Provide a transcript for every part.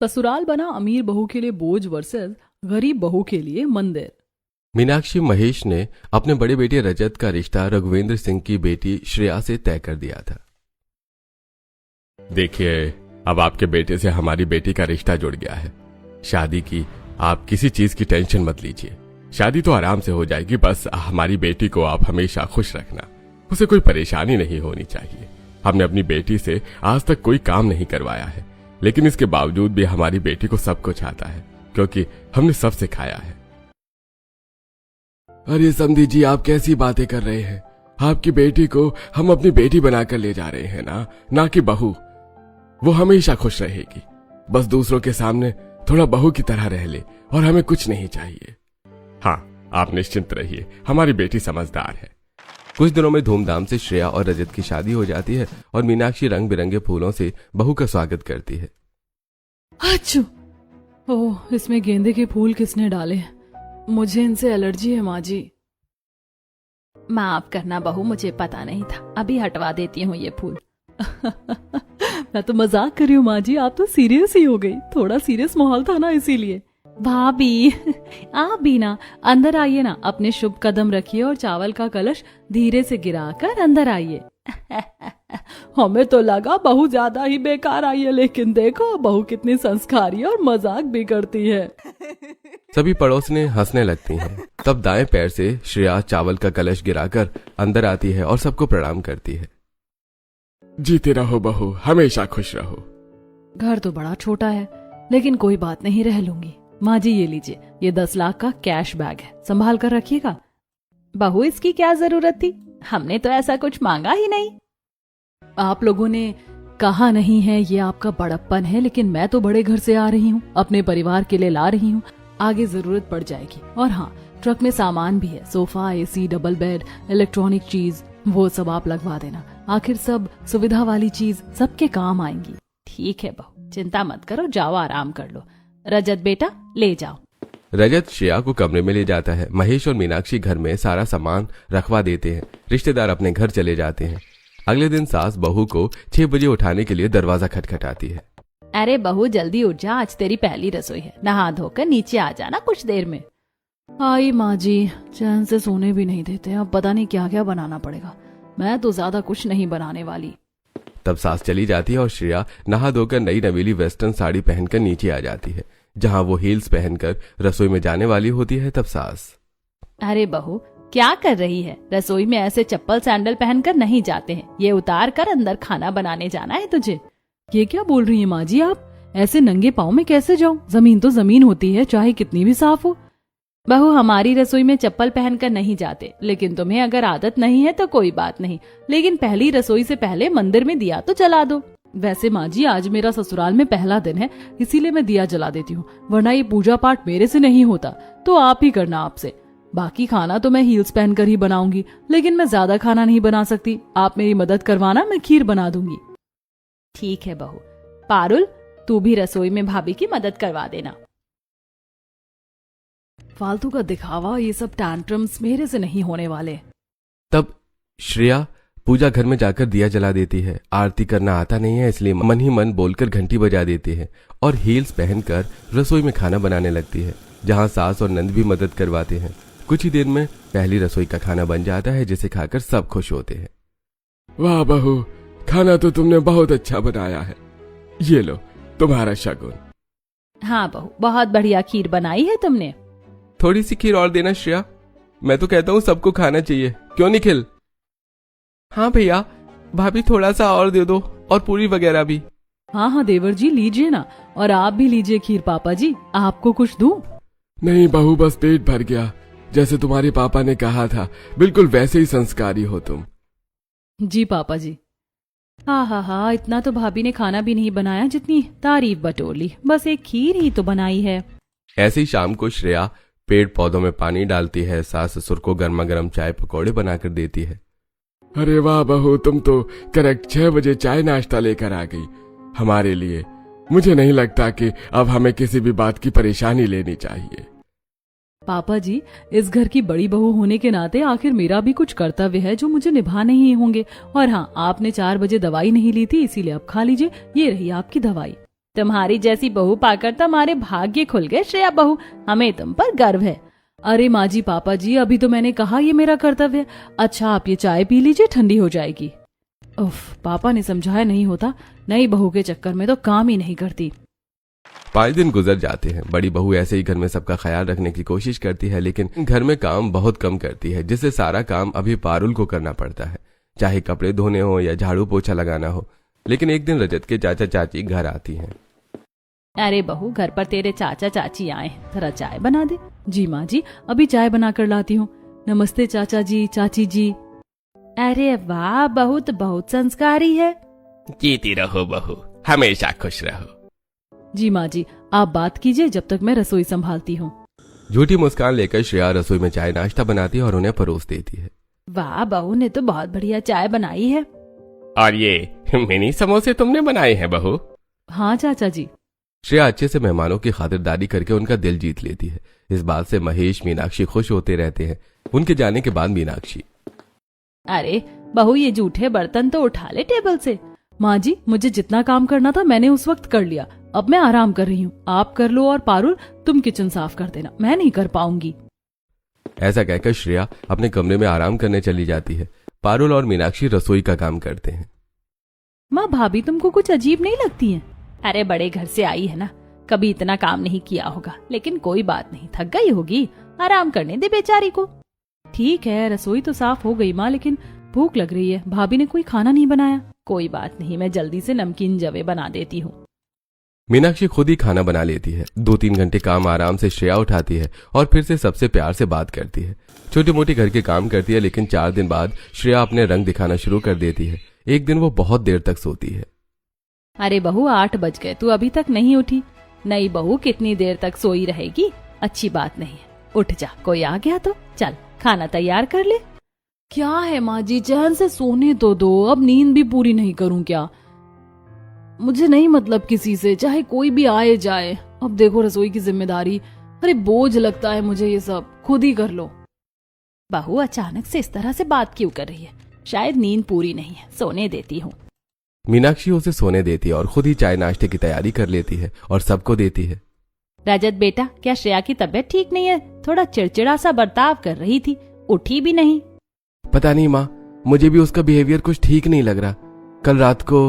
ससुराल बना अमीर बहू के लिए बोझ वर्सेस गरीब बहू के लिए मंदिर। मीनाक्षी महेश ने अपने बड़े बेटे रजत का रिश्ता रघुवेंद्र सिंह की बेटी श्रेया से तय कर दिया था। देखिए, अब आपके बेटे से हमारी बेटी का रिश्ता जुड़ गया है। शादी की आप किसी चीज की टेंशन मत लीजिए। शादी तो आराम से हो जाएगी, बस हमारी बेटी को आप हमेशा खुश रखना। उसे कोई परेशानी नहीं होनी चाहिए। हमने अपनी बेटी से आज तक कोई काम नहीं करवाया है, लेकिन इसके बावजूद भी हमारी बेटी को सब कुछ आता है, क्योंकि हमने सब सिखाया है। अरे समधी जी, आप कैसी बातें कर रहे हैं? आपकी बेटी को हम अपनी बेटी बनाकर ले जा रहे हैं ना कि बहू। वो हमेशा खुश रहेगी, बस दूसरों के सामने थोड़ा बहू की तरह रह ले और हमें कुछ नहीं चाहिए। हाँ, आप निश्चिंत रहिए, हमारी बेटी समझदार है। कुछ दिनों में धूमधाम से श्रेया और रजत की शादी हो जाती है और मीनाक्षी रंग बिरंगे फूलों से बहू का स्वागत करती है। अच्छू, ओह, इसमें गेंदे के फूल किसने डाले? मुझे इनसे एलर्जी है माँ जी। माफ करना बहू, मुझे पता नहीं था, अभी हटवा देती हूँ ये फूल। मैं तो मजाक कर रही हूँ माँ जी, आप तो सीरियस ही हो गई। थोड़ा सीरियस माहौल था ना, इसीलिए। भाभी आप भी ना अंदर आइए ना, अपने शुभ कदम रखिए और चावल का कलश धीरे से गिराकर अंदर आइए। हमें तो लगा बहू ज्यादा ही बेकार आई है, लेकिन देखो बहू कितनी संस्कारी और मजाक भी करती है। सभी पड़ोसने हंसने लगती हैं। तब दाएं पैर से श्रेया चावल का कलश गिराकर अंदर आती है और सबको प्रणाम करती है। जीते रहो बहू, हमेशा खुश रहो। घर तो बड़ा छोटा है, लेकिन कोई बात नहीं, रह लूंगी। माँ जी ये लीजिए, ये 10 लाख का कैश बैग है, संभाल कर रखिएगा। बहू, इसकी क्या जरूरत थी? हमने तो ऐसा कुछ मांगा ही नहीं। आप लोगों ने कहा नहीं है, ये आपका बड़प्पन है, लेकिन मैं तो बड़े घर से आ रही हूँ, अपने परिवार के लिए ला रही हूँ। आगे जरूरत पड़ जाएगी। और हाँ, ट्रक में सामान भी है, sofa, AC, double bed, electronic चीज, वो सब आप लगवा देना। आखिर सब सुविधा वाली चीज सबके काम आएंगी। ठीक है बहू, चिंता मत करो, जाओ आराम कर लो। रजत बेटा, ले जाओ। रजत श्रेया को कमरे में ले जाता है। महेश और मीनाक्षी घर में सारा सामान रखवा देते हैं। रिश्तेदार अपने घर चले जाते हैं। अगले दिन सास बहू को 6 बजे उठाने के लिए दरवाजा खटखटाती है। अरे बहू, जल्दी उठ जा, आज तेरी पहली रसोई है। नहा धोकर नीचे आ जाना कुछ देर में। आई माँ जी, चैन से सोने भी नहीं देते। अब पता नहीं क्या क्या बनाना पड़ेगा। मैं तो ज्यादा कुछ नहीं बनाने वाली। तब सास चली जाती है और श्रेया नहा धोकर नई नवीली वेस्टर्न साड़ी पहनकर नीचे आ जाती है। जहाँ वो हील्स पहनकर रसोई में जाने वाली होती है, तब सास, अरे बहू, क्या कर रही है? रसोई में ऐसे चप्पल सैंडल पहनकर नहीं जाते हैं, ये उतार कर अंदर खाना बनाने जाना है तुझे। ये क्या बोल रही है माँ जी आप? ऐसे नंगे पाँव में कैसे जाऊं? जमीन तो जमीन होती है, चाहे कितनी भी साफ हो। बहू, हमारी रसोई में चप्पल पहनकर नहीं जाते, लेकिन तुम्हें अगर आदत नहीं है तो कोई बात नहीं, लेकिन पहली रसोई से पहले मंदिर में दिया तो जला दो। वैसे माँ जी, आज मेरा ससुराल में पहला दिन है, इसीलिए मैं दिया जला देती हूँ, वरना ये पूजा पाठ मेरे से नहीं होता। तो आप ही करना आपसे। बाकी खाना तो मैं हील्स पहनकर ही बनाऊंगी, लेकिन मैं ज्यादा खाना नहीं बना सकती। आप मेरी मदद करवाना, मैं खीर बना दूंगी। ठीक है बहू। पारुल, तू भी रसोई में भाभी की मदद करवा देना। फालतू का दिखावा, ये सब टैंट्रम्स मेरे से नहीं होने वाले। तब श्रेया पूजा घर में जाकर दिया जला देती है। आरती करना आता नहीं है, इसलिए मन ही मन बोलकर घंटी बजा देती है और हील्स पहनकर रसोई में खाना बनाने लगती है, जहां सास और नंद भी मदद करवाते हैं। कुछ ही देर में पहली रसोई का खाना बन जाता है, जिसे खाकर सब खुश होते हैं। वाह बहू, खाना तो तुमने बहुत अच्छा बनाया है, ये लो तुम्हारा शगुन। हाँ बहू, बहुत बढ़िया खीर बनाई है तुमने। थोड़ी सी खीर और देना श्रेया, मैं तो कहता हूँ सबको खाना चाहिए, क्यों निखिल? हाँ भैया, भाभी थोड़ा सा और दे दो, और पूरी वगैरह भी। हाँ हाँ देवर जी, लीजिए ना, और आप भी लीजिए खीर। पापा जी, आपको कुछ दूं? नहीं बहू, बस पेट भर गया। जैसे तुम्हारे पापा ने कहा था, बिल्कुल वैसे ही संस्कारी हो तुम। जी पापा जी। हाँ, इतना तो भाभी ने खाना भी नहीं बनाया जितनी तारीफ बटोरली, बस एक खीर ही तो बनाई है। ऐसी शाम को श्रेया पेड़ पौधों में पानी डालती है। सास ससुर को गर्मा गर्म चाय पकौड़े बनाकर देती है। अरे वाह बहू, तुम तो करेक्ट 6 बजे चाय नाश्ता लेकर आ गई हमारे लिए। मुझे नहीं लगता कि अब हमें किसी भी बात की परेशानी लेनी चाहिए। पापा जी, इस घर की बड़ी बहू होने के नाते आखिर मेरा भी कुछ कर्तव्य है जो मुझे निभाने ही होंगे। और हाँ, आपने 4 बजे दवाई नहीं ली थी, इसीलिए अब खा लीजिए, ये रही आपकी दवाई। तुम्हारी जैसी बहू पाकर तो हमारे भाग्य खुल गए श्रेया बहू, हमें तुम पर गर्व है। अरे माँ जी, पापा जी, अभी तो मैंने कहा ये मेरा कर्तव्य है। अच्छा आप ये चाय पी लीजिए, ठंडी हो जाएगी। उफ, पापा ने समझाया नहीं होता, नई बहू के चक्कर में तो काम ही नहीं करती। 5 दिन गुजर जाते हैं। बड़ी बहू ऐसे ही घर में सबका ख्याल रखने की कोशिश करती है, लेकिन घर में काम बहुत कम करती है, जिससे सारा काम अभी पारुल को करना पड़ता है, चाहे कपड़े धोने हो या झाड़ू पोछा लगाना हो। लेकिन एक दिन रजत के चाचा चाची घर आती हैं। अरे बहू, घर पर तेरे चाचा चाची आए, जरा चाय बना दे। जी माँ जी, अभी चाय बना कर लाती हूँ। नमस्ते चाचा जी, चाची जी। अरे वाह, बहू तो बहुत संस्कारी है। जीती रहो बहू, हमेशा खुश रहो। जी माँ जी, आप बात कीजिए जब तक मैं रसोई संभालती हूँ। झूठी मुस्कान लेकर श्रेया रसोई में चाय नाश्ता बनाती है और उन्हें परोस देती है। वाह, बहू ने तो बहुत बढ़िया चाय बनाई है। और ये मिनी समोसे तुमने बनाए हैं बहू? हाँ चाचा जी। श्रेया अच्छे से मेहमानों की खातिरदारी करके उनका दिल जीत लेती है। इस बात से महेश मीनाक्षी खुश होते रहते हैं। उनके जाने के बाद मीनाक्षी, अरे बहू, ये जूठे बर्तन तो उठा ले टेबल से। माँ जी, मुझे जितना काम करना था मैंने उस वक्त कर लिया, अब मैं आराम कर रही हूँ। आप कर लो और पारुल तुम किचन साफ कर देना, मैं नहीं कर पाऊंगी। ऐसा कहकर श्रेया अपने कमरे में आराम करने चली जाती है। पारुल और मीनाक्षी रसोई का काम करते हैं। माँ, भाभी तुमको कुछ अजीब नहीं लगती है? अरे बड़े घर से आई है ना, कभी इतना काम नहीं किया होगा, लेकिन कोई बात नहीं, थक गई होगी, आराम करने दे बेचारी को। ठीक है, रसोई तो साफ हो गई माँ, लेकिन भूख लग रही है। भाभी ने कोई खाना नहीं बनाया। कोई बात नहीं, मैं जल्दी से नमकीन जवे बना देती हूँ। मीनाक्षी खुद ही खाना बना लेती है। 2-3 घंटे काम आराम से श्रेया उठाती है और फिर से सबसे प्यार से बात करती है। छोटी मोटी घर के काम करती है, लेकिन 4 दिन बाद श्रेया अपने रंग दिखाना शुरू कर देती है। एक दिन वो बहुत देर तक सोती है। अरे बहू, 8 बज गए, तू अभी तक नहीं उठी। नई बहू कितनी देर तक सोई रहेगी, अच्छी बात नहीं है। उठ जा, कोई आ गया तो। चल खाना तैयार कर ले। क्या है माँ जी, चैन से सोने तो दो, अब नींद भी पूरी नहीं करूं क्या? मुझे नहीं मतलब किसी से, चाहे कोई भी आए जाए। अब देखो रसोई की जिम्मेदारी, अरे बोझ लगता है मुझे ये सब, खुद ही कर लो। बहू अचानक से इस तरह से बात क्यों कर रही है? शायद नींद पूरी नहीं है, सोने देती हूँ। मीनाक्षी उसे सोने देती है और खुद ही चाय नाश्ते की तैयारी कर लेती है और सबको देती है। रजत बेटा, क्या श्रेया की तबीयत ठीक नहीं है? थोड़ा चिड़चिड़ा सा बर्ताव कर रही थी, उठी भी नहीं। पता नहीं माँ, मुझे भी उसका बिहेवियर कुछ ठीक नहीं लग रहा। कल रात को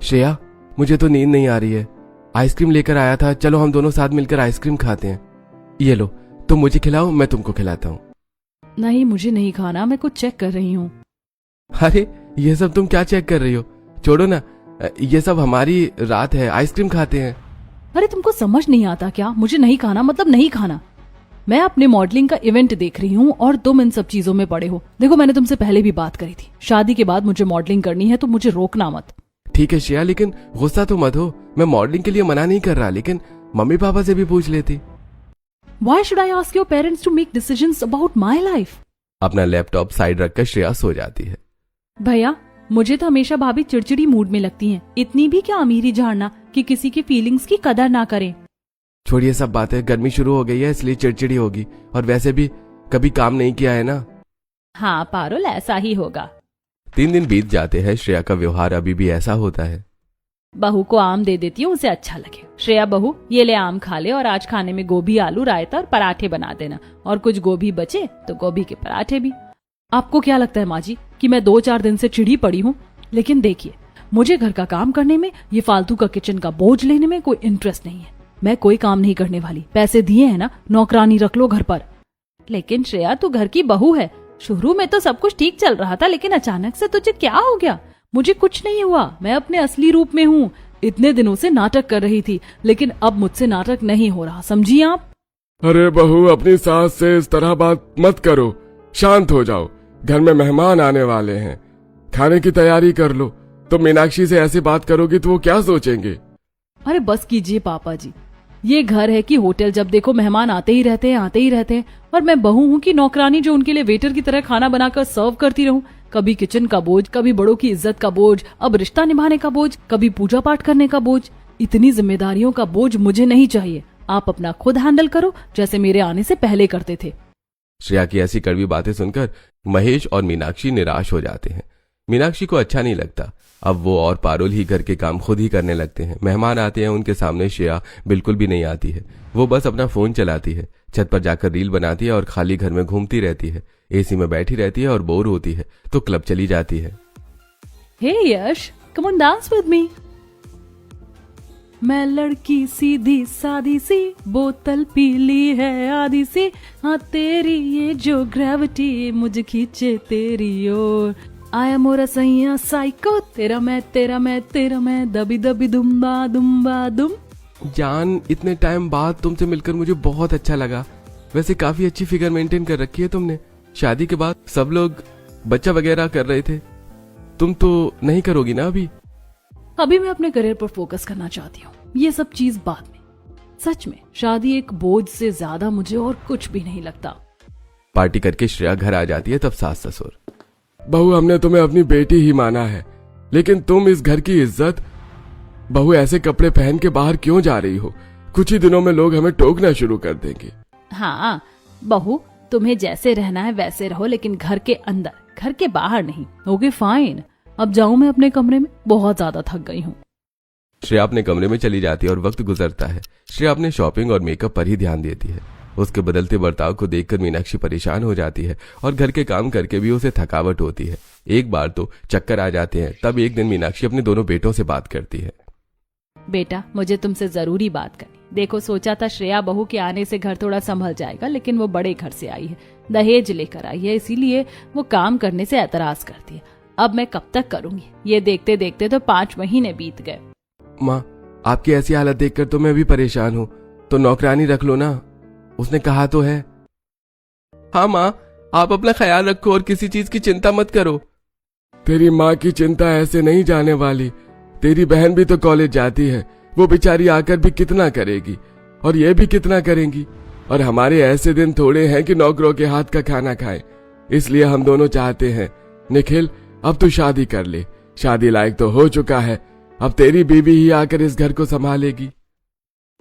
श्रेया, मुझे तो नींद नहीं आ रही है। आइसक्रीम लेकर आया था, चलो हम दोनों साथ मिलकर आइसक्रीम खाते हैं। ये लो, तुम मुझे खिलाओ, मैं तुमको खिलाता हूँ। नहीं, मुझे नहीं खाना, मैं कुछ चेक कर रही हूँ। अरे ये सब तुम क्या चेक कर रही हो? छोड़ो ना, ये सब हमारी रात है, आइसक्रीम खाते हैं। अरे तुमको समझ नहीं आता क्या? मुझे नहीं खाना मतलब नहीं खाना। मैं अपने मॉडलिंग का इवेंट देख रही हूँ और तुम इन सब चीजों में पड़े हो। देखो, मैंने तुमसे पहले भी बात करी थी, शादी के बाद मुझे मॉडलिंग करनी है, तो मुझे रोकना मत। ठीक है श्रेया, लेकिन गुस्सा तो मत हो। मैं मॉडलिंग के लिए मना नहीं कर रहा, लेकिन मम्मी पापा से भी पूछ लेती। Why should I ask your parents to make decisions about my life? अपना लैपटॉप साइड रखकर श्रेया सो जाती है। भैया, मुझे तो हमेशा भाभी चिड़चिड़ी मूड में लगती हैं। इतनी भी क्या अमीरी झाड़ना कि किसी की फीलिंग्स की कदर ना करें। छोड़िए सब बातें, गर्मी शुरू हो गई है इसलिए चिड़चिड़ी होगी, और वैसे भी कभी काम नहीं किया है ना। हाँ पारुल, ऐसा ही होगा। 3 दिन बीत जाते हैं, श्रेया का व्यवहार अभी भी ऐसा होता है। बहू को आम दे देती हूँ, उसे अच्छा लगे। श्रेया बहू, ये ले आम खा ले, और आज खाने में गोभी, आलू, रायता और पराठे बना देना, और कुछ गोभी बचे तो गोभी के पराठे भी। आपको क्या लगता है माँ जी कि मैं 2-4 दिन से चिढ़ी पड़ी हूँ? लेकिन देखिए, मुझे घर का काम करने में, ये फालतू का किचन का बोझ लेने में कोई इंटरेस्ट नहीं है। मैं कोई काम नहीं करने वाली। पैसे दिए हैं ना, नौकरानी रख लो घर पर। लेकिन श्रेया, तू घर की बहू है। शुरू में तो सब कुछ ठीक चल रहा था, लेकिन अचानक से तुझे क्या हो गया? मुझे कुछ नहीं हुआ, मैं अपने असली रूप में हूँ। इतने दिनों से नाटक कर रही थी, लेकिन अब मुझसे नाटक नहीं हो रहा, समझिए आप। अरे बहू, अपनी सास से इस तरह बात मत करो, शांत हो जाओ। घर में मेहमान आने वाले हैं, खाने की तैयारी कर लो। तो मीनाक्षी से ऐसे बात करोगी तो वो क्या सोचेंगे? अरे बस कीजिए पापा जी, ये घर है कि होटल? जब देखो मेहमान आते ही रहते हैं। और मैं बहू हूँ कि नौकरानी जो उनके लिए वेटर की तरह खाना बनाकर सर्व करती रहूं? कभी किचन का बोझ, कभी बड़ों की इज्जत का बोझ, अब रिश्ता निभाने का बोझ, कभी पूजा पाठ करने का बोझ। इतनी जिम्मेदारियों का बोझ मुझे नहीं चाहिए। आप अपना खुद हैंडल करो, जैसे मेरे आने से पहले करते थे। श्रेया की ऐसी कड़वी बातें सुनकर महेश और मीनाक्षी निराश हो जाते हैं। मीनाक्षी को अच्छा नहीं लगता। अब वो और पारुल ही घर के काम खुद ही करने लगते हैं। मेहमान आते हैं, उनके सामने श्रेया बिल्कुल भी नहीं आती है। वो बस अपना फोन चलाती है, छत पर जाकर रील बनाती है और खाली घर में घूमती रहती है। एसी में बैठी रहती है और बोर होती है तो क्लब चली जाती है। Hey Yash, come on dance with me. मैं लड़की सीधी सादी सी, बोतल पीली है आधी सी, हाँ तेरी ये जो ग्रेविटी मुझे खींचे तेरी ओर। आया मोरा सैया साइको, तेरा मैं तेरा मैं तेरा मैं, दबी दबी दुम्बा दुम्बा दुम। जान, इतने टाइम बाद तुमसे मिलकर मुझे बहुत अच्छा लगा। वैसे काफी अच्छी फिगर मेंटेन कर रखी है तुमने। शादी के बाद सब लोग बच्चा वगैरह कर रहे थे, तुम तो नहीं करोगी ना अभी? अभी मैं अपने करियर पर फोकस करना चाहती हूँ, ये सब चीज बाद में। सच में शादी एक बोझ से ज्यादा मुझे और कुछ भी नहीं लगता। पार्टी करके श्रेया घर आ जाती है, तब सास ससुर। बहू, हमने तुम्हें अपनी बेटी ही माना है, लेकिन तुम इस घर की इज्जत। बहू, ऐसे कपड़े पहन के बाहर क्यों जा रही हो? कुछ ही दिनों में लोग हमें टोकना शुरू कर देंगे। हाँ बहू, तुम्हें जैसे रहना है वैसे रहो, लेकिन घर के अंदर, घर के बाहर नहीं। ओके फाइन, अब जाऊं मैं अपने कमरे में, बहुत ज्यादा थक गई हूँ। श्रेया अपने कमरे में चली जाती है और वक्त गुजरता है। श्रेया अपने शॉपिंग और मेकअप पर ही ध्यान देती है। उसके बदलते बर्ताव को देखकर मीनाक्षी परेशान हो जाती है और घर के काम करके भी उसे थकावट होती है। एक बार तो चक्कर आ जाते हैं। तब एक दिन मीनाक्षी अपने दोनों बेटों से बात करती है। बेटा, मुझे तुमसे जरूरी बात करनी। देखो, सोचा था श्रेया बहू के आने से घर थोड़ा संभल जाएगा, लेकिन वो बड़े घर से आई है, दहेज लेकर आई है, इसीलिए वो काम करने से एतराज करती है। अब मैं कब तक करूंगी? ये देखते देखते तो 5 महीने बीत गए। माँ, आपकी ऐसी हालत देखकर तो मैं भी परेशान हूँ, तो नौकरानी रख लो ना, उसने कहा तो है। हाँ माँ, आप अपना ख्याल रखो और किसी चीज की चिंता मत करो। तेरी माँ की चिंता ऐसे नहीं जाने वाली। तेरी बहन भी तो कॉलेज जाती है, वो बेचारी आकर भी कितना करेगी, और ये भी कितना करेंगी। और हमारे ऐसे दिन थोड़े हैं कि नौकरों के हाथ का खाना खाएं। इसलिए हम दोनों चाहते हैं, निखिल, अब तू शादी कर ले। शादी लायक तो हो चुका है, अब तेरी बीवी ही आकर इस घर को संभालेगी।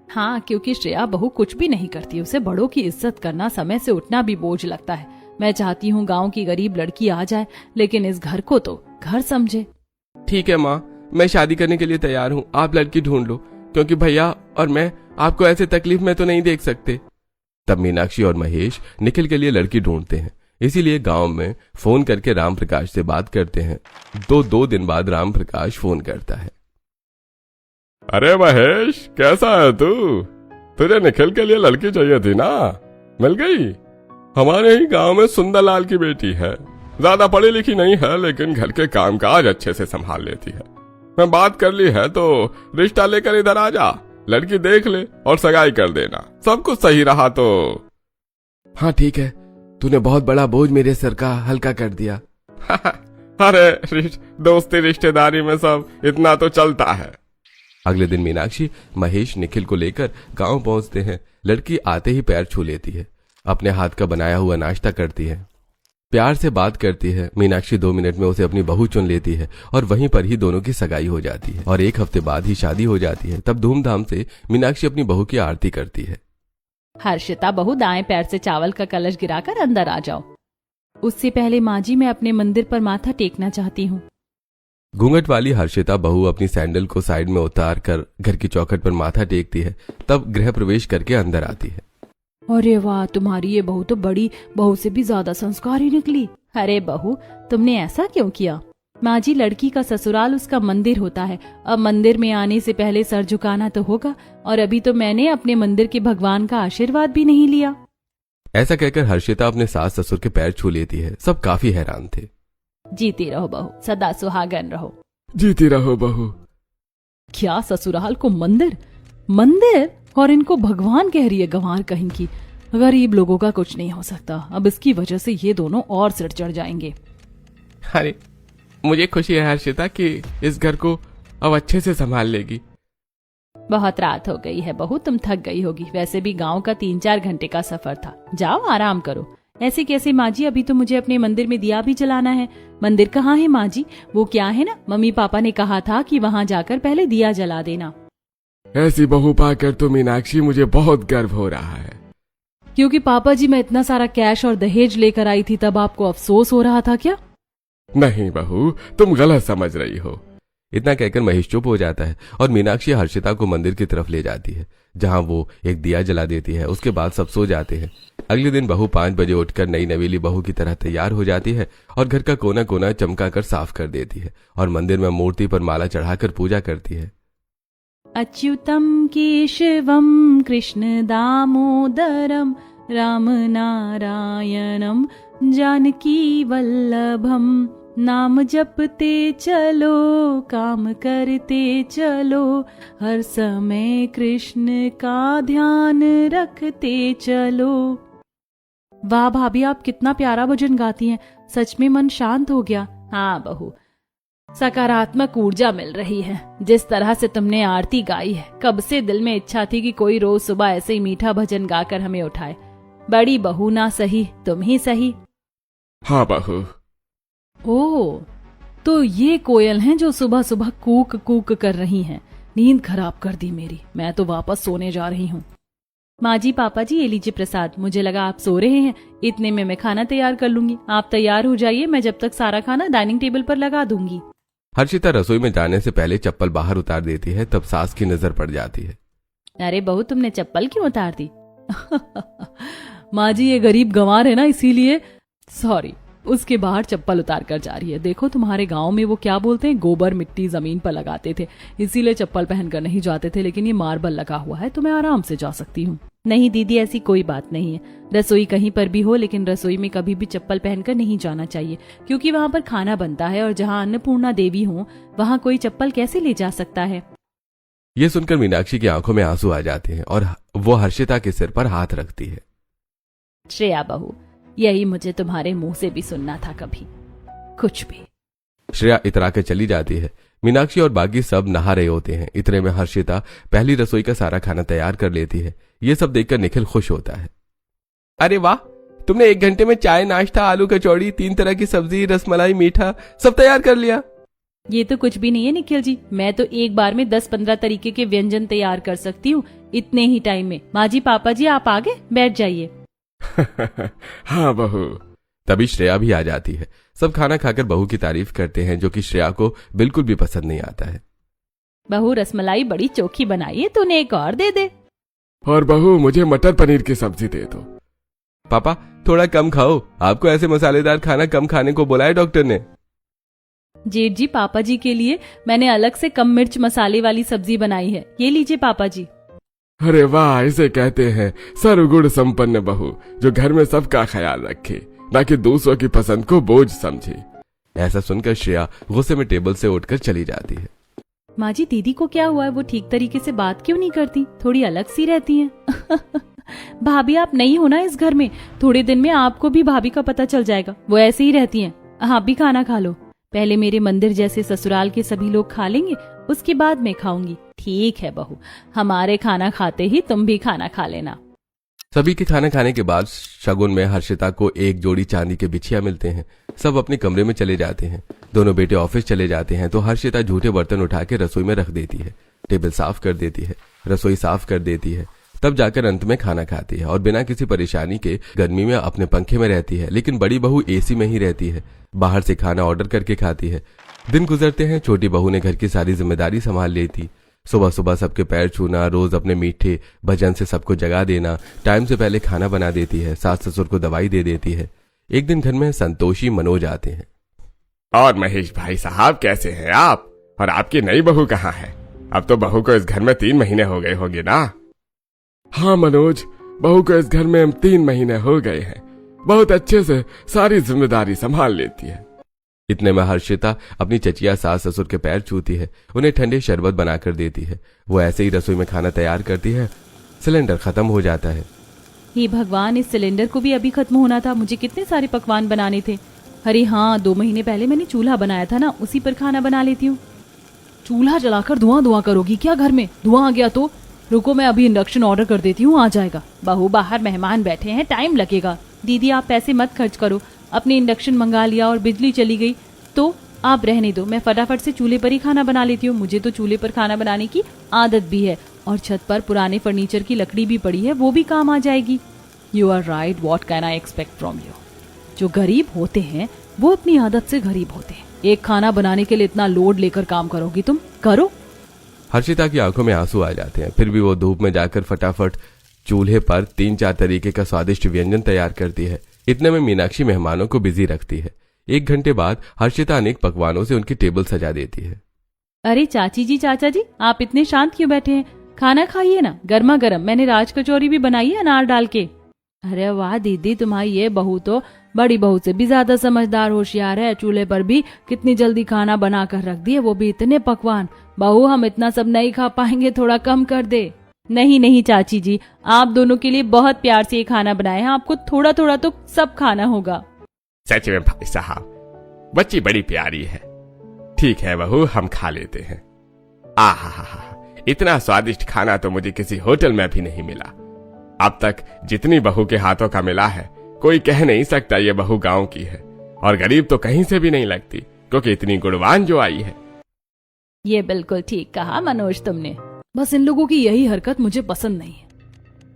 हाँ, क्योंकि श्रेया बहू कुछ भी नहीं करती। उसे बड़ों की इज्जत करना, समय से उठना भी बोझ लगता है। मैं चाहती हूँ गांव की गरीब लड़की आ जाए, लेकिन इस घर को तो घर समझे। ठीक है माँ, मैं शादी करने के लिए तैयार हूँ। आप लड़की ढूंढ लो, क्योंकि भैया और मैं आपको ऐसे तकलीफ में तो नहीं देख सकते। तब मीनाक्षी और महेश निखिल के लिए लड़की ढूंढते हैं। इसीलिए गांव में फोन करके राम प्रकाश से बात करते हैं। 2 दिन बाद राम प्रकाश फोन करता है। अरे महेश, कैसा है तू? तुझे निखिल के लिए लड़की चाहिए थी ना, मिल गई। हमारे ही गांव में सुंदरलाल की बेटी है, ज्यादा पढ़ी लिखी नहीं है, लेकिन घर के कामकाज अच्छे से संभाल लेती है। मैं बात कर ली है, तो रिश्ता लेकर इधर आ जा, लड़की देख ले और सगाई कर देना। सब कुछ सही रहा तो। हाँ ठीक है, तूने बहुत बड़ा बोझ मेरे सर का हल्का कर दिया। अरे दोस्ती रिश्तेदारी में सब इतना तो चलता है। अगले दिन मीनाक्षी महेश निखिल को लेकर गांव पहुंचते हैं। लड़की आते ही पैर छू लेती है, अपने हाथ का बनाया हुआ नाश्ता करती है, प्यार से बात करती है। मीनाक्षी 2 मिनट में उसे अपनी बहू चुन लेती है और वहीं पर ही दोनों की सगाई हो जाती है और 1 हफ्ते बाद ही शादी हो जाती है। तब धूमधाम से मीनाक्षी अपनी बहू की आरती करती है। हर्षिता बहू, दाएं पैर से चावल का कलश गिराकर अंदर आ जाओ। उससे पहले माँ जी, मैं अपने मंदिर पर माथा टेकना चाहती हूँ। घूंघट वाली हर्षिता बहू अपनी सैंडल को साइड में उतार कर घर की चौखट पर माथा टेकती है। तब गृह प्रवेश करके अंदर आती है। अरे वाह, तुम्हारी ये बहू तो बड़ी बहू से भी ज्यादा संस्कारी निकली। अरे बहू, तुमने ऐसा क्यों किया? माँ जी, लड़की का ससुराल उसका मंदिर होता है। अब मंदिर में आने से पहले सर झुकाना तो होगा, और अभी तो मैंने अपने मंदिर के भगवान का आशीर्वाद भी नहीं लिया। ऐसा कहकर हर्षिता अपने सास ससुर के पैर छू लेती है। सब काफी हैरान थे। जीती रहो बहू, सदा सुहागन रहो। जीती रहो बहू। क्या ससुराल को मंदिर मंदिर और इनको भगवान कह रही है, गंवार कहीं की। गरीब लोगों का कुछ नहीं हो सकता। अब इसकी वजह से ये दोनों और सिर चढ़ जाएंगे। अरे मुझे खुशी है हर्षिता कि इस घर को अब अच्छे से संभाल लेगी। बहुत रात हो गई है बहू, तुम थक गई होगी। वैसे भी गांव का 3-4 घंटे का सफर था। जाओ आराम करो। ऐसे कैसे माँ जी, अभी तो मुझे अपने मंदिर में दिया भी जलाना है। मंदिर कहाँ है माँ जी? वो क्या है ना, मम्मी पापा ने कहा था कि वहाँ जाकर पहले दिया जला देना। ऐसी बहू पाकर तो मीनाक्षी मुझे बहुत गर्व हो रहा है। क्योंकि पापा जी, मैं इतना सारा कैश और दहेज लेकर आई थी, तब आपको अफसोस हो रहा था क्या? नहीं बहू, तुम गलत समझ रही हो। इतना कहकर महेश चुप हो जाता है और मीनाक्षी हर्षिता को मंदिर की तरफ ले जाती है, जहां वो एक दिया जला देती है। उसके बाद सब सो जाते हैं। अगले दिन बहू 5 बजे उठकर नई नवेली बहू की तरह तैयार हो जाती है और घर का कोना कोना चमकाकर साफ कर देती है और मंदिर में मूर्ति पर माला चढ़ाकर पूजा करती है। अच्युतम केशवम कृष्ण दामोदरम राम नारायणम जानकी वल्लभम नाम जपते चलो काम करते चलो हर समय कृष्ण का ध्यान रखते चलो। वाह भाभी, आप कितना प्यारा भजन गाती हैं, सच में मन शांत हो गया। हाँ बहू, सकारात्मक ऊर्जा मिल रही है। जिस तरह से तुमने आरती गाई है, कब से दिल में इच्छा थी कि कोई रोज सुबह ऐसे ही मीठा भजन गाकर हमें उठाए। बड़ी बहू ना सही, तुम ही सही। हाँ बहू। ओह, तो ये कोयल हैं जो सुबह सुबह कूक कूक कर रही हैं। नींद खराब कर दी मेरी, मैं तो वापस सोने जा रही हूँ। माँ जी, पापा जी, ये लीजिए प्रसाद। मुझे लगा आप सो रहे हैं, इतने में मैं खाना तैयार कर लूंगी। आप तैयार हो जाइए, मैं जब तक सारा खाना डाइनिंग टेबल पर लगा दूंगी। हर्षिता रसोई में जाने से पहले चप्पल बाहर उतार देती है, तब सास की नजर पड़ जाती है। अरे बहू, तुमने चप्पल क्यों उतार दी? माँ जी, ये गरीब गंवार है ना, इसीलिए। सॉरी। उसके बाहर चप्पल उतार कर जा रही है। देखो तुम्हारे गांव में वो क्या बोलते हैं, गोबर मिट्टी जमीन पर लगाते थे, इसीलिए चप्पल पहनकर नहीं जाते थे, लेकिन ये मार्बल लगा हुआ है तो मैं आराम से जा सकती हूँ। नहीं दीदी, ऐसी कोई बात नहीं है। रसोई कहीं पर भी हो, लेकिन रसोई में कभी भी चप्पल पहनकर नहीं जाना चाहिए, क्योंकि वहाँ पर खाना बनता है और जहाँ अन्नपूर्णा देवी हो वहाँ कोई चप्पल कैसे ले जा सकता है। ये सुनकर मीनाक्षी की आंखों में आंसू आ जाते हैं और वो हर्षिता के सिर पर हाथ रखती है। श्रेया बहू, यही मुझे तुम्हारे मुंह से भी सुनना था कभी, कुछ भी। श्रेया इतरा कर चली जाती है। मीनाक्षी और बाकी सब नहा रहे होते हैं। इतने में हर्षिता पहली रसोई का सारा खाना तैयार कर लेती है। ये सब देखकर निखिल खुश होता है। अरे वाह, तुमने 1 घंटे में चाय, नाश्ता, आलू कचौड़ी, 3 तरह की सब्जी, रसमलाई, मीठा सब तैयार कर लिया। ये तो कुछ भी नहीं है निखिल जी, मैं तो एक बार में 10-15 तरीके के व्यंजन तैयार कर सकती हूँ इतने ही टाइम में। माँ जी, पापा जी, आप आगे बैठ जाइए। हाँ बहू। तभी श्रेया भी आ जाती है। सब खाना खाकर बहू की तारीफ करते हैं, जो कि श्रेया को बिल्कुल भी पसंद नहीं आता है। बहू, रसमलाई बड़ी चोखी बनाई है, तूने एक और दे दे। और बहू, मुझे मटर पनीर की सब्जी दे दो। पापा, थोड़ा कम खाओ, आपको ऐसे मसालेदार खाना कम खाने को बोला है डॉक्टर ने। जेठ जी, पापा जी के लिए मैंने अलग से कम मिर्च मसाले वाली सब्जी बनाई है, ये लीजिए पापा जी। अरे वाह, इसे कहते हैं सर्वगुण संपन्न बहू, जो घर में सबका ख्याल रखे, ना कि दूसरों की पसंद को बोझ समझे। ऐसा सुनकर श्रेया गुस्से में टेबल से उठकर चली जाती है। माँ जी, दीदी को क्या हुआ है? वो ठीक तरीके से बात क्यों नहीं करती? थोड़ी अलग सी रहती हैं। भाभी, आप नहीं हो ना इस घर में, थोड़े दिन में आपको भी भाभी का पता चल जाएगा। वो ऐसे ही रहती हैं। आप भी खाना खा लो। पहले मेरे मंदिर जैसे ससुराल के सभी लोग खा लेंगे, उसके बाद मैं खाऊंगी। ठीक है बहू, हमारे खाना खाते ही तुम भी खाना खा लेना। सभी के खाना खाने के बाद शगुन में हर्षिता को एक जोड़ी चांदी के बिछिया मिलते हैं। सब अपने कमरे में चले जाते हैं। दोनों बेटे ऑफिस चले जाते हैं तो हर्षिता झूठे बर्तन उठा के रसोई में रख देती है, टेबल साफ कर देती है, रसोई साफ कर देती है। तब जाकर अंत में खाना खाती है और बिना किसी परेशानी के गर्मी में अपने पंखे में रहती है। लेकिन बड़ी बहू एसी में ही रहती है, बाहर से खाना ऑर्डर करके खाती है। दिन गुजरते हैं। छोटी बहू ने घर की सारी जिम्मेदारी संभाल ली थी। सुबह सुबह सबके पैर छूना, रोज अपने मीठे भजन से सबको जगा देना, टाइम से पहले खाना बना देती है, सास ससुर को दवाई दे देती है। एक दिन घर में संतोषी मनोज आते हैं। और महेश भाई साहब, कैसे हैं आप? और आपकी नई बहू कहाँ है? अब तो बहू को इस घर में 3 महीने हो गए होंगे ना? हाँ मनोज, बहू को इस घर में 3 महीने हो गए हैं। बहुत अच्छे से सारी जिम्मेदारी संभाल लेती है। इतने में हर्षिता अपनी चचिया सास ससुर के पैर छूती है, उन्हें ठंडे शरबत बनाकर देती है। वो ऐसे ही रसोई में खाना तैयार करती है। सिलेंडर खत्म हो जाता है। हे भगवान, इस सिलेंडर को भी अभी खत्म होना था। मुझे कितने सारे पकवान बनाने थे। अरे हाँ, 2 महीने पहले मैंने चूल्हा बनाया था ना, उसी पर खाना बना लेती हूँ। चूल्हा जलाकर धुआं करोगी क्या? घर में धुआं आ गया तो रुको, मैं अभी इंडक्शन ऑर्डर कर देती हूँ, आ जाएगा। बहू, बाहर मेहमान बैठे हैं, टाइम लगेगा। दीदी, आप पैसे मत खर्च करो। अपने इंडक्शन मंगा लिया और बिजली चली गई तो आप रहने दो, मैं फटाफट से चूल्हे पर ही खाना बना लेती हूँ। मुझे तो चूल्हे पर खाना बनाने की आदत भी है और छत पर पुराने फर्नीचर की लकड़ी भी पड़ी है, वो भी काम आ जाएगी। You are right, what can I expect from you. जो गरीब होते हैं वो अपनी आदत से गरीब होते हैं। एक खाना बनाने के लिए इतना लोड लेकर काम करोगी तुम? करो। हर्षिता की आंखों में आंसू आ जाते हैं, फिर भी वो धूप में जाकर फटाफट चूल्हे पर 3-4 तरीके का स्वादिष्ट व्यंजन तैयार करती है। इतने में मीनाक्षी मेहमानों को बिजी रखती है। 1 घंटे बाद हर्षिता अनेक पकवानों से उनकी टेबल सजा देती है। अरे चाची जी, चाचा जी, आप इतने शांत क्यों बैठे हैं? खाना खाइए ना, गर्मा गर्म। मैंने राज कचौरी भी बनाई है अनार डाल के। अरे वाह दीदी, तुम्हारी ये बहू तो बड़ी बहू से भी ज्यादा समझदार होशियार है। चूल्हे पर भी कितनी जल्दी खाना बना कर रख दिए, वो भी इतने पकवान। बहू, हम इतना सब नहीं खा पाएंगे, थोड़ा कम कर दे। नहीं नहीं चाची जी, आप दोनों के लिए बहुत प्यार से ये खाना बनाए हैं, आपको थोड़ा थोड़ा तो सब खाना होगा। सच में भाई साहब, बच्ची बड़ी प्यारी है। ठीक है बहू, हम खा लेते हैं। आहा, इतना स्वादिष्ट खाना तो मुझे किसी होटल में भी नहीं मिला। अब तक जितनी बहू के हाथों का मिला है, कोई कह नहीं सकता ये बहू गांव की है। और गरीब तो कहीं से भी नहीं लगती, क्योंकि इतनी गुणवान जो आई है। ये बिल्कुल ठीक कहा मनोज तुमने। बस इन लोगों की यही हरकत मुझे पसंद नहीं है।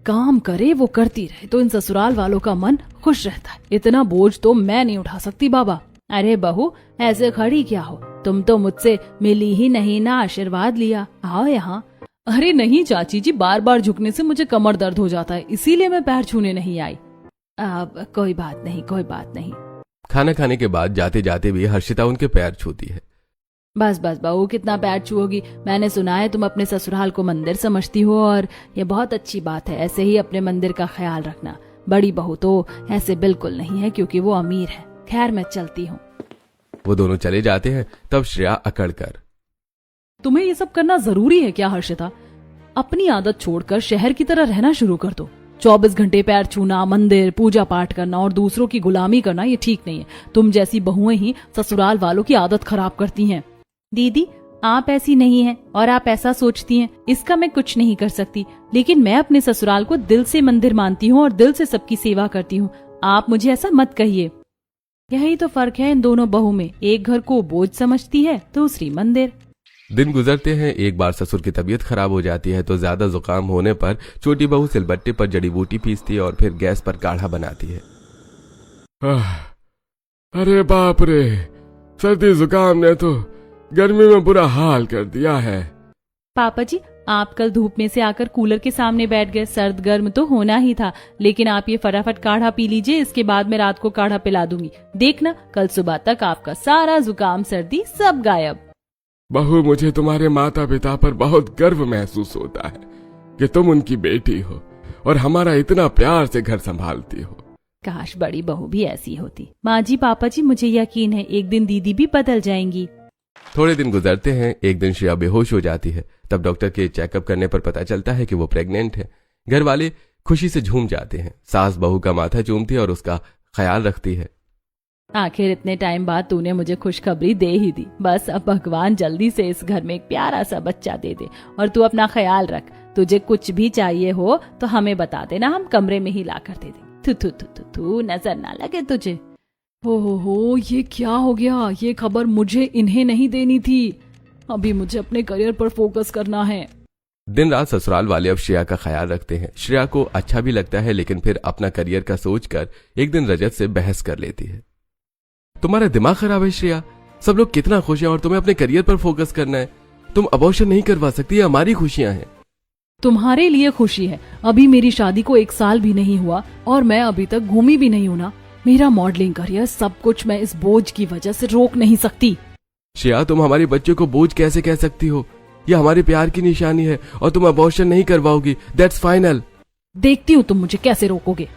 काम करे वो करती रहे तो इन ससुराल वालों का मन खुश रहता है। इतना बोझ तो मैं नहीं उठा सकती बाबा। अरे बहू, ऐसे खड़ी क्या हो? तुम तो मुझसे मिली ही नहीं ना आशीर्वाद लिया। आओ यहाँ। अरे नहीं चाची जी, बार बार झुकने से मुझे कमर दर्द हो जाता है, इसीलिए मैं पैर छूने नहीं आई। अब कोई बात नहीं, कोई बात नहीं। खाना खाने के बाद जाते जाते भी हर्षिता उनके पैर छूती है। बस बस बहू, कितना पैर छुओगी? मैंने सुना है तुम अपने ससुराल को मंदिर समझती हो, और ये बहुत अच्छी बात है। ऐसे ही अपने मंदिर का ख्याल रखना। बड़ी बहू तो ऐसे बिल्कुल नहीं है, क्योंकि वो अमीर है। खैर, मैं चलती हूँ। वो दोनों चले जाते हैं, तब श्रेया अकड़ कर, तुम्हें ये सब करना जरूरी है क्या हर्षिता? अपनी आदत छोड़कर शहर की तरह रहना शुरू कर दो। 24 घंटे पैर छूना, मंदिर, पूजा पाठ करना और दूसरों की गुलामी करना, ये ठीक नहीं है। तुम जैसी बहुएं ही ससुराल वालों की आदत खराब करती हैं। दीदी, आप ऐसी नहीं हैं और आप ऐसा सोचती हैं, इसका मैं कुछ नहीं कर सकती। लेकिन मैं अपने ससुराल को दिल से मंदिर मानती हूँ और दिल से सबकी सेवा करती हूँ। आप मुझे ऐसा मत कहिए। यही तो फर्क है इन दोनों बहू में। एक घर को बोझ समझती है, दूसरी मंदिर। दिन गुजरते हैं। एक बार ससुर की तबीयत खराब हो जाती है तो ज्यादा जुकाम होने पर छोटी बहू सिलबट्टे पर जड़ी बूटी पीसती है और फिर गैस पर काढ़ा बनाती है। अरे बाप रे, सर्दी जुकाम ने तो गर्मी में बुरा हाल कर दिया है। पापा जी, आप कल धूप में से आकर कूलर के सामने बैठ गए। सर्द गर्म तो होना ही था, लेकिन आप ये फटाफट काढ़ा पी लीजिए। इसके बाद मैं रात को काढ़ा पिला दूंगी। देखना, कल सुबह तक आपका सारा जुकाम सर्दी सब गायब। बहू, मुझे तुम्हारे माता पिता पर बहुत गर्व महसूस होता है कि तुम उनकी बेटी हो और हमारा इतना प्यार से घर संभालती हो। काश बड़ी बहू भी ऐसी होती। माँ जी, पापा जी, मुझे यकीन है एक दिन दीदी भी बदल जाएंगी। थोड़े दिन गुजरते हैं। एक दिन श्रेया बेहोश हो जाती है। तब डॉक्टर के चेकअप करने पर पता चलता है कि वो प्रेग्नेंट है। घर वाले खुशी से झूम जाते हैं। सास बहू का माथा चूमती है और उसका ख्याल रखती है। आखिर इतने टाइम बाद तूने मुझे खुशखबरी दे ही दी। बस अब भगवान जल्दी से इस घर में एक प्यारा सा बच्चा दे दे। और तू अपना ख्याल रख। तुझे कुछ भी चाहिए हो तो हमें बता देना, हम कमरे में ही ला कर दे देंगे। थू थू थू थू, नजर ना लगे तुझे। हो, ये क्या हो गया? ये खबर मुझे इन्हें नहीं देनी थी। अभी मुझे अपने करियर पर फोकस करना है। दिन रात ससुराल वाले अब श्रेया का ख्याल रखते हैं। श्रेया को अच्छा भी लगता है, लेकिन फिर अपना करियर का सोचकर एक दिन रजत से बहस कर लेती है। तुम्हारा दिमाग खराब है श्रेया? सब लोग कितना खुश हैं और तुम्हें अपने करियर पर फोकस करना है। तुम अबॉर्शन नहीं करवा सकती, ये हमारी खुशियां हैं। तुम्हारे लिए खुशी है। अभी मेरी शादी को 1 साल भी नहीं हुआ और मैं अभी तक घूमी भी नहीं हूं ना। मेरा मॉडलिंग करियर, सब कुछ मैं इस बोझ की वजह से रोक नहीं सकती। श्रेया, तुम हमारे बच्चे को बोझ कैसे कह सकती हो? यह हमारे प्यार की निशानी है और तुम अबॉर्शन नहीं करवाओगी। That's final. देखती हूँ तुम मुझे कैसे रोकोगे।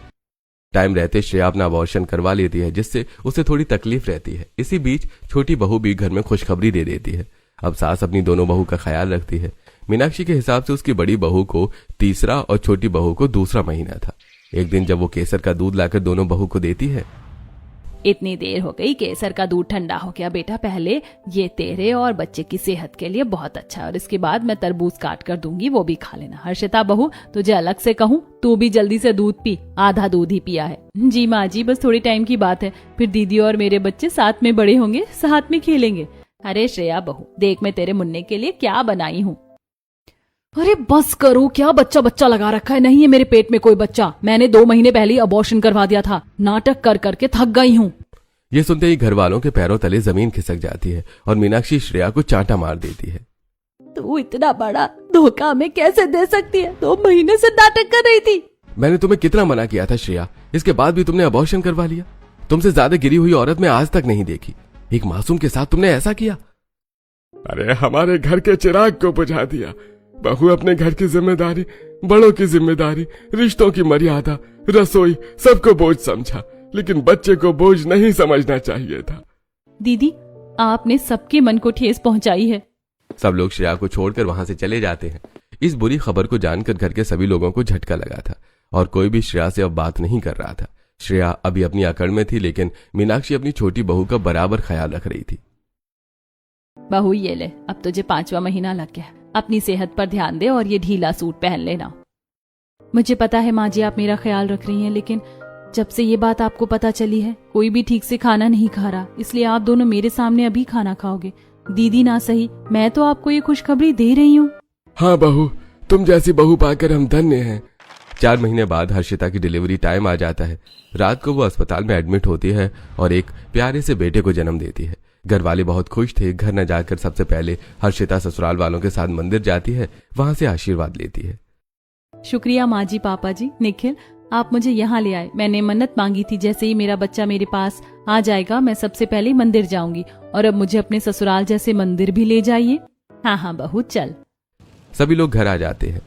टाइम रहते श्रेया अपना अबॉर्शन करवा लेती है, जिससे उसे थोड़ी तकलीफ रहती है। इसी बीच छोटी बहू भी घर में खुशखबरी दे देती है। अब सास अपनी दोनों बहू का ख्याल रखती है। मीनाक्षी के हिसाब से उसकी बड़ी बहू को तीसरा और छोटी बहू को दूसरा महीना था। एक दिन जब वो केसर का दूध लाकर दोनों बहू को देती है। इतनी देर हो गई, केसर का दूध ठंडा हो गया। बेटा, पहले ये तेरे और बच्चे की सेहत के लिए बहुत अच्छा है, और इसके बाद मैं तरबूज काट कर दूंगी, वो भी खा लेना। हर्षिता बहू, तुझे अलग से कहूँ, तू भी जल्दी से दूध पी। आधा दूध ही पिया है। जी माँ जी, बस थोड़ी टाइम की बात है, फिर दीदी और मेरे बच्चे साथ में बड़े होंगे, साथ में खेलेंगे। अरे श्रेया बहू, देख मैं तेरे मुन्ने के लिए क्या बनाई हूँ। अरे बस करो, क्या बच्चा बच्चा लगा रखा है? नहीं है मेरे पेट में कोई बच्चा। मैंने 2 महीने पहले ही अबॉर्शन करवा दिया था। नाटक कर करके थक गई हूँ। ये सुनते ही घर वालों के पैरों तले जमीन खिसक जाती है और मीनाक्षी श्रेया को चांटा मार देती है। तू इतना बड़ा धोखा हमें कैसे दे सकती है? 2 महीने से नाटक कर रही थी। मैंने तुम्हें कितना मना किया था श्रेया, इसके बाद भी तुमने अबॉर्शन करवा लिया। तुमसे ज्यादा गिरी हुई औरत मैं आज तक नहीं देखी। एक मासूम के साथ तुमने ऐसा किया। अरे हमारे घर के चिराग को बुझा दिया। बहू अपने घर की जिम्मेदारी, बड़ों की जिम्मेदारी, रिश्तों की मर्यादा, रसोई सबको बोझ समझा, लेकिन बच्चे को बोझ नहीं समझना चाहिए था। दीदी, आपने सबके मन को ठेस पहुंचाई है। सब लोग श्रेया को छोड़कर वहां से चले जाते हैं। इस बुरी खबर को जानकर घर के सभी लोगों को झटका लगा था और कोई भी श्रेया से अब बात नहीं कर रहा था। श्रेया अभी अपनी अकड़ में थी, लेकिन मीनाक्षी अपनी छोटी बहू का बराबर ख्याल रख रही थी। बहू ये ले, अब तुझे 5वां महीना लग गया। अपनी सेहत पर ध्यान दे और ये ढीला सूट पहन लेना। मुझे पता है माँ जी आप मेरा ख्याल रख रही हैं, लेकिन जब से ये बात आपको पता चली है कोई भी ठीक से खाना नहीं खा रहा, इसलिए आप दोनों मेरे सामने अभी खाना खाओगे। दीदी ना सही, मैं तो आपको ये खुशखबरी दे रही हूँ। हाँ बहू, तुम जैसी बहू पाकर हम धन्य हैं। 4 महीने बाद हर्षिता की डिलीवरी टाइम आ जाता है। रात को वो अस्पताल में एडमिट होती है और एक प्यारे से बेटे को जन्म देती है। घर वाले बहुत खुश थे। घर न जाकर सबसे पहले हर्षिता ससुराल वालों के साथ मंदिर जाती है, वहां से आशीर्वाद लेती है। शुक्रिया माँ जी, पापा जी, निखिल, आप मुझे यहाँ ले आए। मैंने मन्नत मांगी थी जैसे ही मेरा बच्चा मेरे पास आ जाएगा मैं सबसे पहले मंदिर जाऊंगी, और अब मुझे अपने ससुराल जैसे मंदिर भी ले जाइए। हाँ हाँ बहू चल। सभी लोग घर आ जाते हैं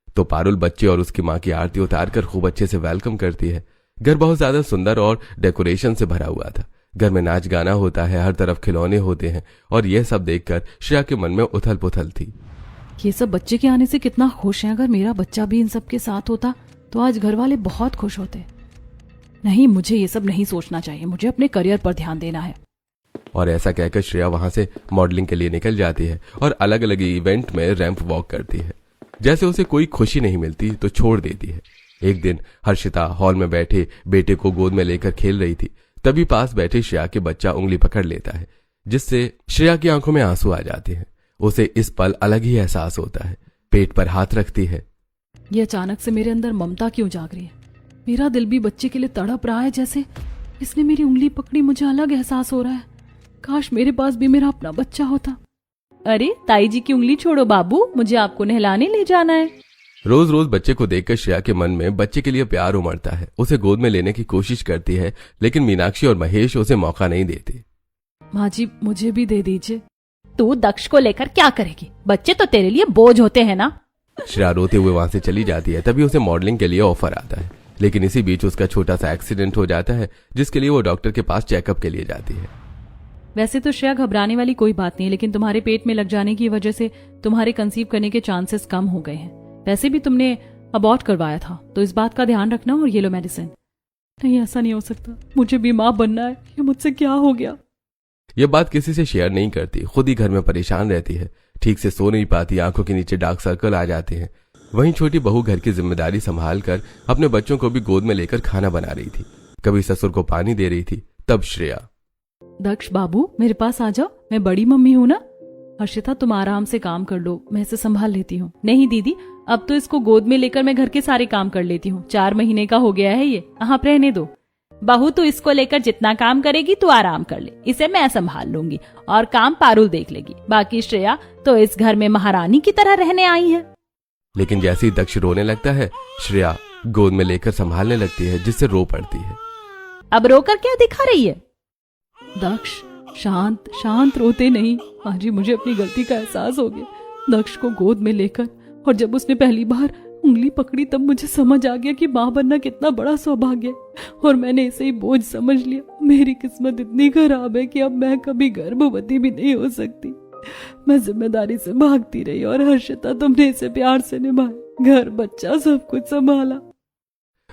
तो पारुल बच्चे और उसकी माँ की आरती उतारकर खूब अच्छे से वेलकम करती है। घर बहुत ज्यादा सुंदर और डेकोरेशन से भरा हुआ था। घर में नाच गाना होता है, हर तरफ खिलौने होते हैं और यह सब देखकर श्रेया के मन में उथल पुथल थी। ये सब बच्चे के आने से कितना खुश हैं। अगर मेरा बच्चा भी इन सब के साथ होता तो आज घर वाले बहुत खुश होते। नहीं, मुझे ये सब नहीं सोचना चाहिए। मुझे अपने करियर पर ध्यान देना है। और ऐसा कहकर श्रेया वहां से मॉडलिंग के लिए निकल जाती है और अलग अलग इवेंट में रैंप वॉक करती है। जैसे उसे कोई खुशी नहीं मिलती तो छोड़ देती है। एक दिन हर्षिता हॉल में बैठे बेटे को गोद में लेकर खेल रही थी। तभी पास बैठे श्रेया के बच्चा उंगली पकड़ लेता है, जिससे श्रेया की आंखों में आंसू आ जाते हैं। उसे इस पल अलग ही एहसास होता है। पेट पर हाथ रखती है। ये अचानक से मेरे अंदर ममता क्यों जाग रही है? मेरा दिल भी बच्चे के लिए तड़प रहा है। जैसे इसने मेरी उंगली पकड़ी, मुझे अलग एहसास हो रहा है। काश मेरे पास भी मेरा अपना बच्चा होता। अरे ताई जी की उंगली छोड़ो बाबू, मुझे आपको नहलाने ले जाना है। रोज रोज बच्चे को देखकर श्रेया के मन में बच्चे के लिए प्यार उमड़ता है। उसे गोद में लेने की कोशिश करती है, लेकिन मीनाक्षी और महेश उसे मौका नहीं देते। माँ जी मुझे भी दे दीजिए। तू दक्ष को लेकर क्या करेगी? बच्चे तो तेरे लिए बोझ होते हैं ना। श्रेया रोते हुए वहां से चली जाती है। तभी उसे मॉडलिंग के लिए ऑफर आता है, लेकिन इसी बीच उसका छोटा सा एक्सीडेंट हो जाता है, जिसके लिए वो डॉक्टर के पास चेकअप के लिए जाती है। वैसे तो श्रेया घबराने वाली कोई बात नहीं है, लेकिन तुम्हारे पेट में लग जाने की वजह से तुम्हारे कंसीव करने के चांसेस कम हो गए हैं। वैसे भी तुमने अबॉर्ट करवाया था, तो इस बात का ध्यान रखना और ये लो मेडिसिन। नहीं, ऐसा नहीं हो सकता। मुझे भी माँ बनना है। ये मुझसे क्या हो गया? ये बात किसी से शेयर नहीं करती। खुद ही घर में परेशान रहती है। ठीक से सो नहीं पाती। आंखों के नीचे डार्क सर्कल आ जाते हैं। वहीं छोटी बहू घर की जिम्मेदारी संभाल कर अपने बच्चों को भी गोद में लेकर खाना बना रही थी। कभी ससुर को पानी दे रही थी। तब श्रेया, दक्ष बाबू मेरे पास आ जाओ, मैं बड़ी मम्मी हूँ ना। हर्षिता तुम आराम से काम कर लो, मैं इसे संभाल लेती हूँ। नहीं दीदी, अब तो इसको गोद में लेकर मैं घर के सारे काम कर लेती हूँ। 4 महीने का हो गया है ये, आप रहने दो। बहू तू इसको लेकर जितना काम करेगी तू आराम कर ले, इसे मैं संभाल लूंगी और काम पारुल देख लेगी। बाकी श्रेया तो इस घर में महारानी की तरह रहने आई है। लेकिन जैसे ही दक्ष रोने लगता है, श्रेया गोद में लेकर संभालने लगती है, जिससे रो पड़ती है। अब रोकर क्या दिखा रही है? दक्ष शांत शांत, रोते नहीं। माँ जी मुझे अपनी गलती का एहसास हो गया। दक्ष को गोद में लेकर और जब उसने पहली बार उंगली पकड़ी तब मुझे समझ आ गया कि माँ बनना कितना बड़ा सौभाग्य है, और मैंने इसे ही बोझ समझ लिया। मेरी किस्मत इतनी खराब है कि अब मैं कभी गर्भवती भी नहीं हो सकती। मैं जिम्मेदारी से भागती रही और हर्षिता तुमने इसे प्यार से निभाया, घर बच्चा सब कुछ संभाला।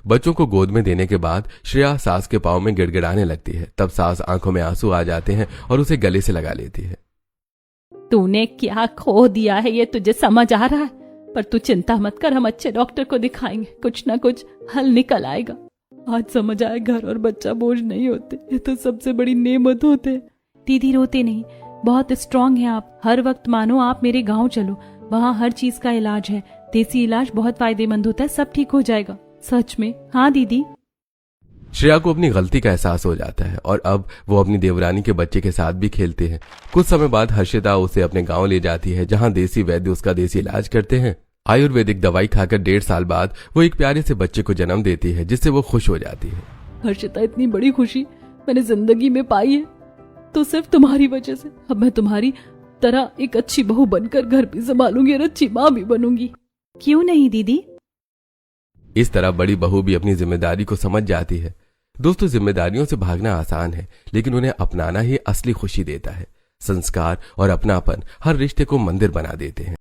बच्चों को गोद में देने के बाद श्रेया सास के पांव में गिड़गिड़ाने लगती है। तब सास आंखों में आंसू आ जाते हैं और उसे गले से लगा लेती है। तूने क्या खो दिया है ये तुझे समझ आ रहा है, पर तू चिंता मत कर, हम अच्छे डॉक्टर को दिखाएंगे, कुछ ना कुछ हल निकल आएगा। आज समझ आए घर और बच्चा बोझ नहीं होते, ये तो सबसे बड़ी नेमत होते हैं। दीदी रोते नहीं, बहुत स्ट्रांग हैं आप। हर वक्त मानो आप मेरे गांव चलो, वहाँ हर चीज का इलाज है। देसी इलाज बहुत फायदेमंद होता है, सब ठीक हो जाएगा। सच में? हाँ दीदी। श्रेया को अपनी गलती का एहसास हो जाता है और अब वो अपनी देवरानी के बच्चे के साथ भी खेलते हैं। कुछ समय बाद हर्षिता उसे अपने गांव ले जाती है, जहां देसी वैद्य उसका देसी इलाज करते हैं। आयुर्वेदिक दवाई खाकर 1.5 साल बाद वो एक प्यारे से बच्चे को जन्म देती है, जिससे वो खुश हो जाती है। हर्षिता, इतनी बड़ी खुशी मैंने जिंदगी में पाई है तो सिर्फ तुम्हारी वजह से। अब मैं तुम्हारी तरह एक अच्छी बहू बनकर घर भी संभालूंगी और अच्छी माँ भी बनूंगी। क्यों नहीं दीदी? इस तरह बड़ी बहू भी अपनी जिम्मेदारी को समझ जाती है। दोस्तों, जिम्मेदारियों से भागना आसान है, लेकिन उन्हें अपनाना ही असली खुशी देता है। संस्कार और अपनापन हर रिश्ते को मंदिर बना देते हैं।